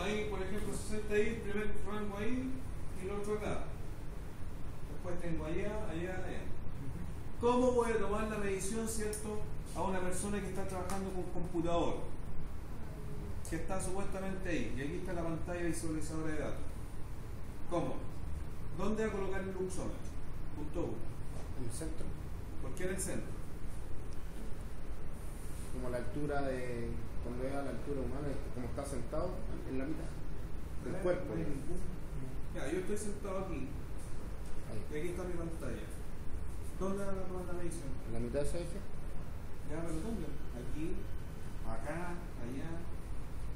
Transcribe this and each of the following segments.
ahí, por ejemplo, 60 ahí, el primer rango ahí y el otro acá. Después tengo allá, allá, allá. ¿Cómo voy a tomar la medición, cierto, a una persona que está trabajando con computador? Que está supuestamente ahí, y aquí está la pantalla visualizadora de datos. ¿Cómo? ¿Dónde va a colocar el luxómetro? Punto 1. En el centro. ¿Por qué en el centro? Como la altura de. Cuando es a la altura humana, como está sentado en la mitad del cuerpo. Ya, yo estoy sentado aquí. Ahí. Y aquí está mi pantalla. ¿Dónde va a tomar la medición? En la mitad de ese eje. Ya, pero ¿dónde? Aquí, acá, allá.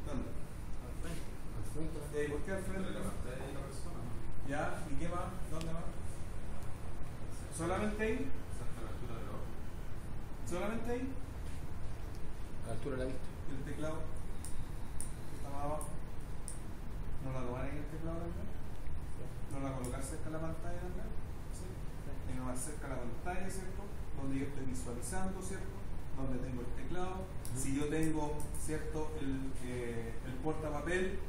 ¿Dónde? Al frente. ¿Por qué al frente? La pantalla de la persona, ¿no? Ya, ¿y qué más? ¿Dónde más? ¿Solamente ahí? Exacto, a la altura del ojo. ¿Solamente ahí? A la altura de la vista. ¿El teclado? ¿Está más abajo? ¿No la toman en el teclado también? ¿No la colocar cerca de la pantalla también? ¿Sí? Tengo más cerca de la pantalla, ¿cierto? Donde yo estoy visualizando, ¿cierto? Donde tengo el teclado. Si yo tengo, ¿cierto? El portapapel,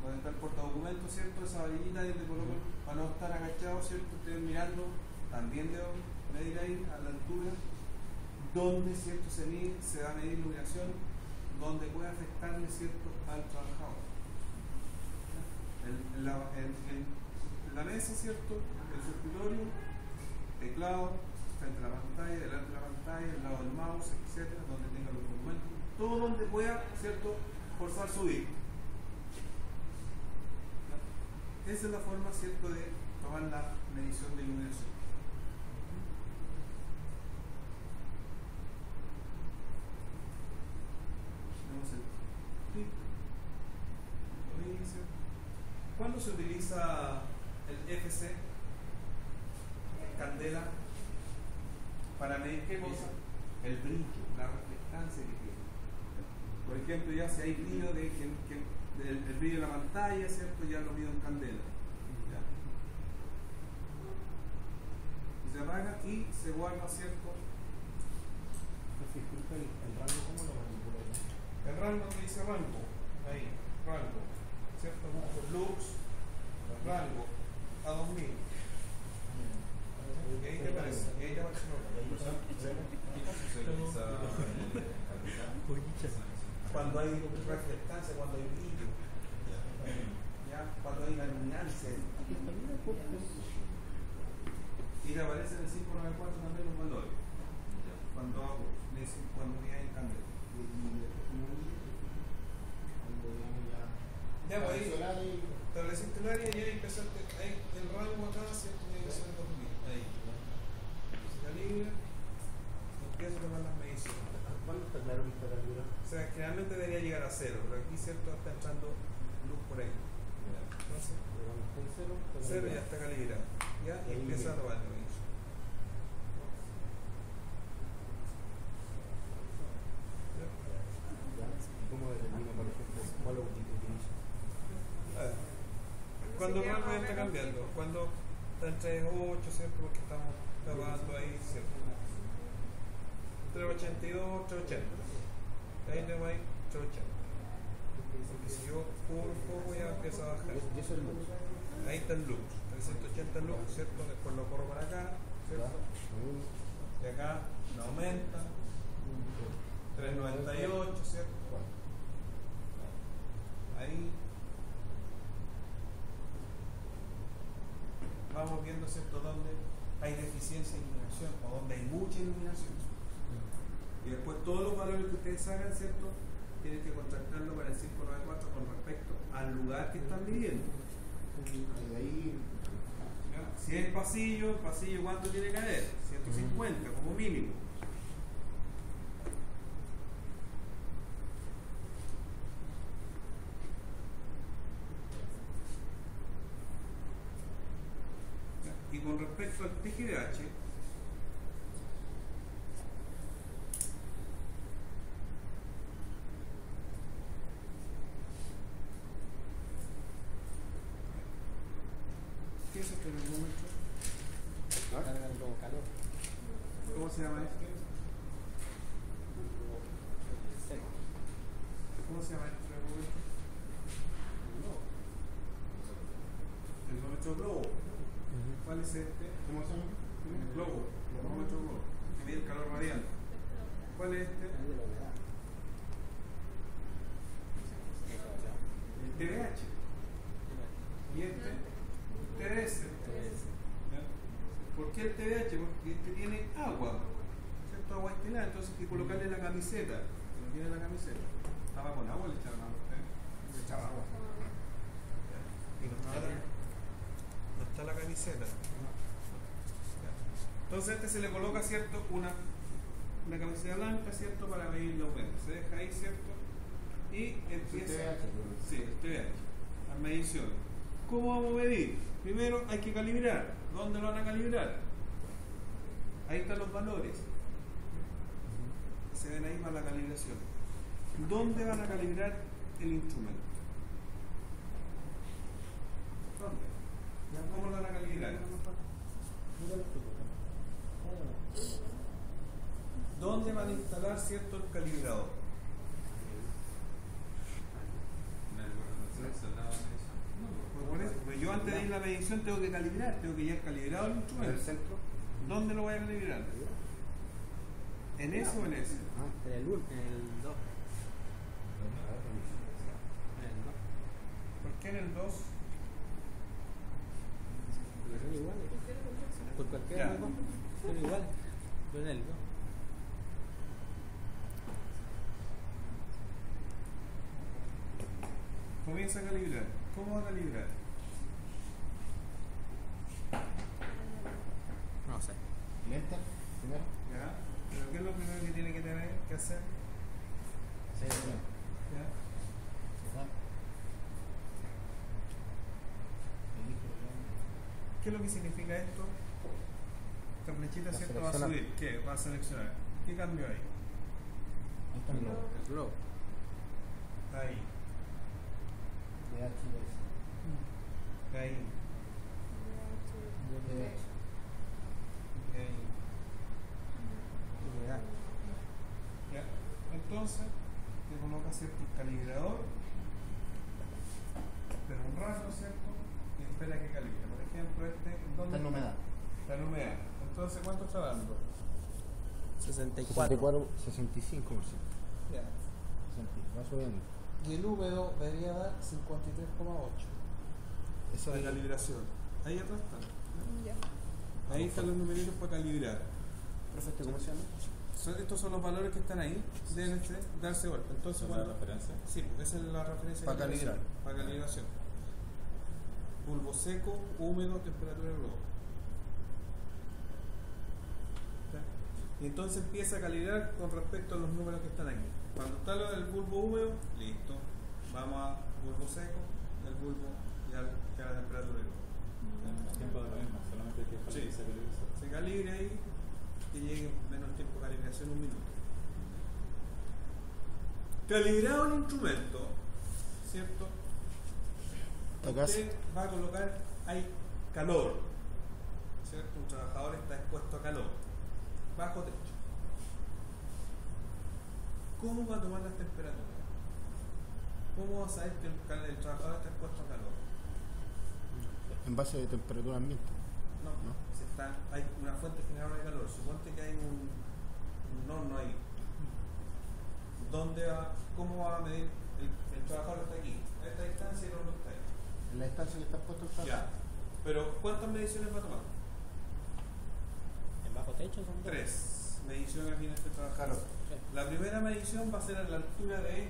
donde está el portadocumentos, ¿cierto? Esa varillita donde coloco para no estar agachado, ¿cierto? Estoy mirando, también debo medir ahí a la altura, donde, ¿cierto? Se va a medir iluminación, donde puede afectarle, ¿cierto? Al trabajador. En la mesa, ¿cierto? El escritorio, teclado, frente a la pantalla, delante de la pantalla, al lado del mouse, etcétera, donde tenga los documentos, todo donde pueda, ¿cierto? Forzar subir. Esa es la forma, ¿cierto?, de tomar la medición de iluminación. Tenemos el clic, lo dice. ¿Cuándo se utiliza el FC, candela, para medir qué cosa? El brillo, la reflectancia que tiene. Por ejemplo, ya si hay brillo el brillo de la pantalla, ¿cierto? Ya lo mido en candela. ¿Ya? Se apaga y se guarda, ¿cierto? Disculpe, ¿el rango cómo lo manipula? El rango que dice rango, ahí, rango, ¿cierto? Busco lux, rango, a 2000. ¿Y ahí te aparece? ¿Y ahí te aparece? Cuando hay reflectancia, cuando hay brillo, ¿ya? Cuando hay la luminancia. Y te aparece en el 594 también los valores. Cuando hay en cambio. Ya, pues ahí estableciste el área y ahí empezaste. Ahí, el rango acá, ¿cierto? Tiene que ser 2000. Ahí. Se calibra, empieza a tomar las mediciones. ¿Cuándo está claro que está calibrado? O sea, generalmente debería llegar a 0, pero aquí, ¿cierto? Está entrando luz por ahí. Entonces, Cuando está en 0, 0 ya está calibrado. Ya, y empieza a tomar la medición. ¿Cómo determina, por ejemplo, cuál utiliza? Cuando el rango está cambiando, cuando está entre 8, ¿cierto? Porque estamos trabajando ahí, ¿cierto? Entre 82 y 380. Ahí tenemos ahí 380. Porque si yo cubro un poco ya empieza a bajar. Y eso es luz. Ahí está el lux, 380 lux, ¿cierto? Después lo corro para acá, ¿cierto? Y acá no aumenta. 398, ¿cierto? Ahí vamos viendo, ¿cierto?, dónde hay deficiencia de iluminación o donde hay mucha iluminación. Y después todos los valores que ustedes hagan, ¿cierto?, tienen que contrastarlo para el 594 con respecto al lugar que están viviendo. Ahí. Si es pasillo, ¿cuánto tiene que haber? 150 como mínimo. Y con respecto al TGDH, ¿qué es este termómetro? Cargando calor. ¿Cómo se llama este? ¿Cómo se llama este termómetro? termómetro globo. ¿Cuál es este? ¿Cómo se llama? Globo, termómetro globo, que mide el calor radiante. ¿Cuál es este? El de la humedad. El TDH. Y este, TDS. ¿Ya? ¿Por qué el TDH? Porque este tiene agua, ¿cierto? Agua estilada, entonces hay que colocarle la camiseta. No tiene la camiseta. Estaba con agua, le echaban agua. Le echaba agua. Y no está la camiseta. Entonces este se le coloca, ¿cierto? Una camiseta blanca, ¿cierto? Para medir la humedad. Se deja ahí, ¿cierto? Y empieza. Sí, el TDH. Las mediciones. ¿Cómo vamos a medir? Primero hay que calibrar. ¿Dónde lo van a calibrar? Ahí están los valores. Se ven ahí para la calibración. ¿Dónde van a calibrar el instrumento? ¿Dónde? ¿Cómo lo van a calibrar? ¿Dónde van a instalar, cierto, el calibrador? Pues yo antes de ir a la medición tengo que calibrar, tengo que llevar calibrado el ¿En el instrumento. centro? ¿Dónde lo voy a calibrar? ¿En ese o en ese? En el 2. ¿Por qué en el 2? Porque son iguales. Por cualquiera Ya. de los dos son iguales. Pero en el 2. Comienza a calibrar. ¿Cómo va a calibrar? No sé. ¿Lenta? ¿Primero? ¿Ya? ¿Pero qué es lo primero que tiene que tener que hacer? Sí, ¿Ya? ¿Qué es lo que significa esto? Esta flechita, La ¿cierto? Va a selecciona. subir. ¿Qué? Va a seleccionar. ¿Qué cambio hay? Ahí está el globo. El globo. Está ahí. DH. Está ahí. DH. Está ahí. Humedad. ¿Ya? Entonces, te coloca, ¿cierto? El calibrador. Espera un rato, ¿cierto? Y espera que calibre. Por ejemplo, este. ¿Dónde Está en humedad. Está en humedad. Entonces, ¿cuánto está dando? 64. 65%. Ya. Va subiendo. Y el húmedo debería dar 53,8. Eso De es calibración. Ahí atrás está. Ya. Ahí están los numeritos para calibrar. Perfecto, ¿cómo se llama? Estos son los valores que están ahí. Deben darse vuelta. Entonces, ¿Son cuando- la referencia? Sí, esa es la referencia. Para de calibración. calibrar. Para calibración. Bulbo seco, húmedo, temperatura del globo. ¿Ya? Y entonces empieza a calibrar con respecto a los números que están aquí. Cuando está lo del bulbo húmedo, listo. Vamos a bulbo seco, el bulbo ya a la temperatura del globo. El tiempo de lo mismo, solamente hay que dejar Sí. que se calibre. Se calibre ahí, que llegue menos tiempo de calibración, 1 minuto. Calibrado el instrumento, ¿cierto? Acá Usted va a colocar, hay calor, ¿cierto? Un trabajador está expuesto a calor, bajo techo. ¿Cómo va a tomar las temperaturas? ¿Cómo va a saber que el trabajador está expuesto a calor? En base de temperatura ambiente. No, ¿No? hay una fuente generadora de calor. Suponte que hay un horno ahí. ¿Cómo va a medir? El trabajador está aquí, a esta distancia y el horno está ahí. En la distancia que está puesto el trabajo. Ya. Pero ¿cuántas mediciones va a tomar? En bajo techo son 2. 3 mediciones viene este trabajador. Claro. La primera medición va a ser a la altura de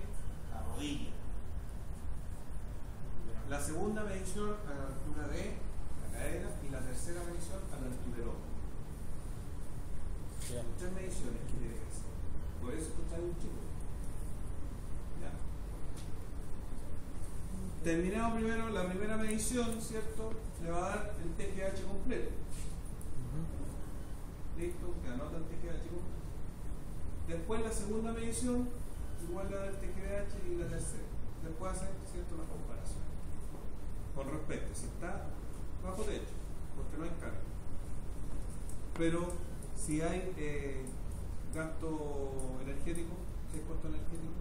la rodilla. La segunda medición a la altura de la cadera y la tercera medición a la altura del hombro. Ya. 3 mediciones que tiene que hacer. Por eso está un chico. Ya. Terminado primero la primera medición, ¿cierto? Le va a dar el TGH completo. Listo, que anota el TGH completo. Después la segunda medición, igual le va a dar el TGH y la tercera. Después hace, ¿cierto?, la comparación. Con respecto, si está bajo techo, porque no hay carga. Pero si hay gasto energético, si hay costo energético,